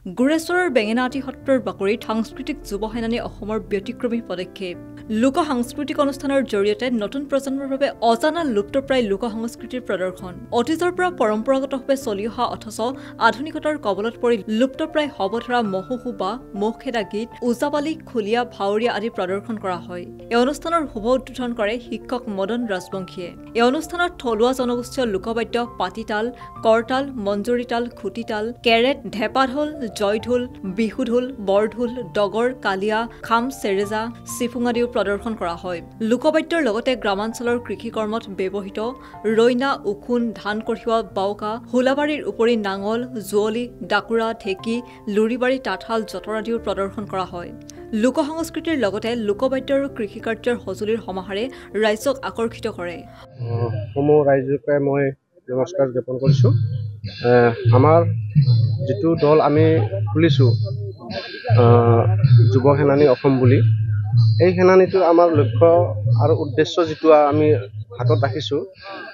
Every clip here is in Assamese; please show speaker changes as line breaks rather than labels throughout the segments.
গুৰেশ্বৰৰ বেঙেনাআটি সত্ৰৰ বাকৰিত সাংস্কৃতিক যুৱ সেনানী অসমৰ ব্যতিক্ৰমী পদক্ষেপ লোক সাংস্কৃতিক অনুষ্ঠানৰ জৰিয়তে নতুন প্ৰজন্মৰ বাবে অজানা লুপ্তপ্ৰায় লোক সংস্কৃতিৰ প্ৰদৰ্শন অতীজৰ পৰা পৰম্পৰাগতভাৱে চলি অহা অথচ আধুনিকতাৰ কবলত পৰি লুপ্তপ্ৰায় হ'ব ধৰা মহোহো বা মহখেদা গীত ওজাপালি খুলীয়া ভাৱৰীয়া আদি প্ৰদৰ্শন কৰা হয় এই অনুষ্ঠানৰ শুভ উদ্বোধন কৰে শিক্ষক মদন ৰাজবংশীয়ে এই অনুষ্ঠানত থলুৱা জনগোষ্ঠীয় লোকবাদ্য পাতিতাল কৰতাল মঞ্জুৰিতাল খুটিতাল কেৰেট ঢেপাঢোল জয়ঢোল বিহুঢোল বৰঢোল ডগৰ কালিয়া খাম চেৰেজা চিফুং আদিও প্ৰদৰ্শন কৰা হয় লোকবাদ্যৰ লগতে গ্ৰামাঞ্চলৰ কৃষি কৰ্মত ব্যৱহৃত ৰৈনা উখুন ধান কঢ়িওৱা বাউকা হুলাবাৰীৰ উপৰি নাঙল জুৱলি ডাকুৰা ঢেঁকী লুৰিবাৰী তাঁতশাল যঁতৰ আদিও প্ৰদৰ্শন কৰা হয় লোক সংস্কৃতিৰ লগতে লোকবাদ্য আৰু কৃষি কাৰ্যৰ সঁজুলিৰ সমাহাৰে ৰাইজক আকৰ্ষিত কৰে
সমূহ ৰাইজকে মই নমস্কাৰ জ্ঞাপন কৰিছোঁ আমাৰ যিটো দল আমি খুলিছোঁ যুৱ সেনানী অসম বুলি এই সেনানীটোৰ আমাৰ লক্ষ্য আৰু উদ্দেশ্য যিটো আমি হাতত ৰাখিছোঁ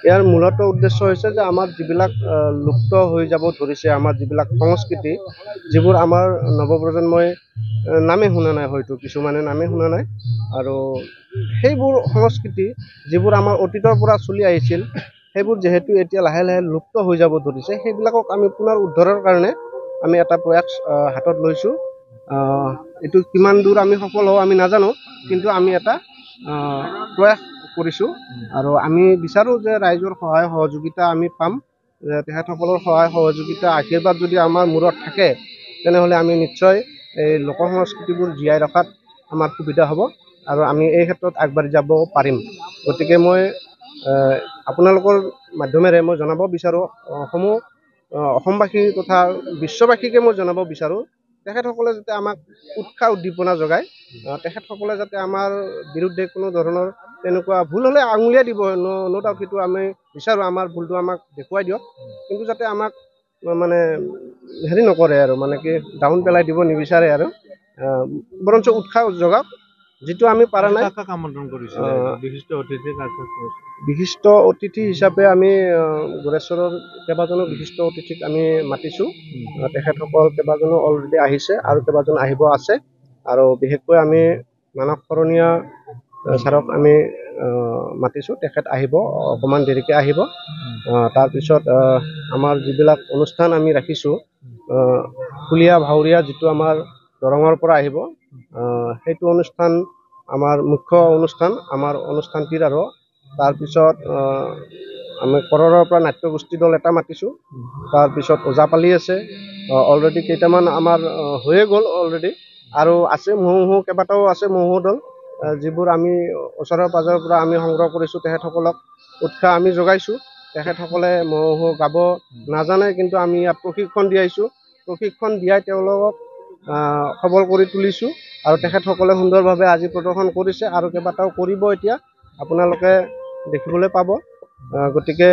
ইয়াৰ মূলত উদ্দেশ্য হৈছে যে আমাৰ যিবিলাক লুপ্ত হৈ যাব ধৰিছে আমাৰ যিবিলাক সংস্কৃতি যিবোৰ আমাৰ নৱপ্ৰজন্মই নামে শুনা নাই হয়তো কিছুমানে নামে শুনা নাই আৰু সেইবোৰ সংস্কৃতি যিবোৰ আমাৰ অতীতৰ পৰা চলি আহিছিল সেইবোৰ যেহেতু এতিয়া লাহে লাহে লুপ্ত হৈ যাব ধৰিছে সেইবিলাকক আমি পুনৰ উদ্ধাৰৰ কাৰণে আমি এটা প্ৰয়াস হাতত লৈছোঁ এইটো কিমান দূৰ আমি সফল হওঁ আমি নাজানো কিন্তু আমি এটা প্ৰয়াস কৰিছোঁ আৰু আমি বিচাৰোঁ যে ৰাইজৰ সহায় সহযোগিতা আমি পাম তেখেতসকলৰ সহায় সহযোগিতা আশীৰ্বাদ যদি আমাৰ মূৰত থাকে তেনেহ'লে আমি নিশ্চয় এই লোক সংস্কৃতিবোৰ জীয়াই ৰখাত আমাৰ সুবিধা হ'ব আৰু আমি এই ক্ষেত্ৰত আগবাঢ়ি যাব পাৰিম গতিকে মই আপোনালোকৰ মাধ্যমেৰে মই জনাব বিচাৰোঁ অসমবাসী তথা বিশ্ববাসীকে মই জনাব বিচাৰোঁ তেখেতসকলে যাতে আমাক উৎসাহ উদ্দীপনা যোগায় তেখেতসকলে যাতে আমাৰ বিৰুদ্ধে কোনো ধৰণৰ তেনেকুৱা ভুল হ'লে আঙুলিয়াই দিব ন' ডাউট সেইটো আমি বিচাৰোঁ আমাৰ ভুলটো আমাক দেখুৱাই দিয়ক কিন্তু যাতে আমাক মানে হেৰি নকৰে আৰু মানে কি ডাউন পেলাই দিব নিবিচাৰে আৰু বৰঞ্চ উৎসাহ যোগাওক যিটো আমি পাৰা নাই আমন্ত্ৰণ কৰিছোঁ বিশিষ্ট অতিথি হিচাপে আমি গুৰেশ্বৰৰ কেইবাজনো বিশিষ্ট অতিথিক আমি মাতিছোঁ তেখেতসকল কেইবাজনো অলৰেডি আহিছে আৰু কেইবাজন আহিব আছে আৰু বিশেষকৈ আমি মানস শৰণীয়া ছাৰক আমি মাতিছোঁ তেখেত আহিব অকণমান দেৰিকৈ আহিব তাৰপিছত আমাৰ যিবিলাক অনুষ্ঠান আমি ৰাখিছোঁ খুলীয়া ভাৱৰীয়া যিটো আমাৰ দৰঙৰ পৰা আহিব সেইটো অনুষ্ঠান আমাৰ মুখ্য অনুষ্ঠান আমাৰ অনুষ্ঠানটিৰ আৰু তাৰপিছত আমি কৰৰ পৰা নাট্যগোষ্ঠী দল এটা মাতিছোঁ তাৰপিছত ওজাপালি আছে অলৰেডি কেইটামান আমাৰ হৈয়ে গ'ল অলৰেডি আৰু আছে মহোহো কেইবাটাও আছে মহোহো দল যিবোৰ আমি ওচৰৰ পাজৰৰ পৰা আমি সংগ্ৰহ কৰিছোঁ তেখেতসকলক উৎসাহ আমি যোগাইছোঁ তেখেতসকলে মহোহো গাব নাজানে কিন্তু আমি ইয়াত প্ৰশিক্ষণ দিয়াইছোঁ প্ৰশিক্ষণ দিয়াই তেওঁলোকক সবল কৰি তুলিছোঁ আৰু তেখেতসকলে সুন্দৰভাৱে আজি প্ৰদৰ্শন কৰিছে আৰু কেইবাটাও কৰিব এতিয়া আপোনালোকে দেখিবলৈ পাব গতিকে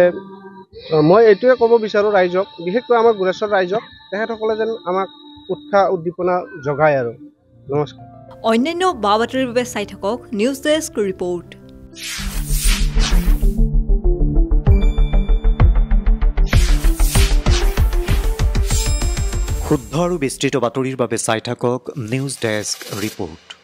মই এইটোৱে ক'ব বিচাৰোঁ ৰাইজক বিশেষকৈ আমাৰ গুৰেশ্বৰ ৰাইজক তেখেতসকলে যেন আমাক উৎসাহ উদ্দীপনা যোগায় আৰু নমস্কাৰ
অন্যান্য বা বাতৰিৰ বাবে চাই থাকক নিউজ ডেস্ক ৰিপৰ্ট
শুদ্ধ আৰু বিস্তৃত বাতৰিৰ বাবে চাই থাকক নিউজ ডেস্ক ৰিপৰ্ট।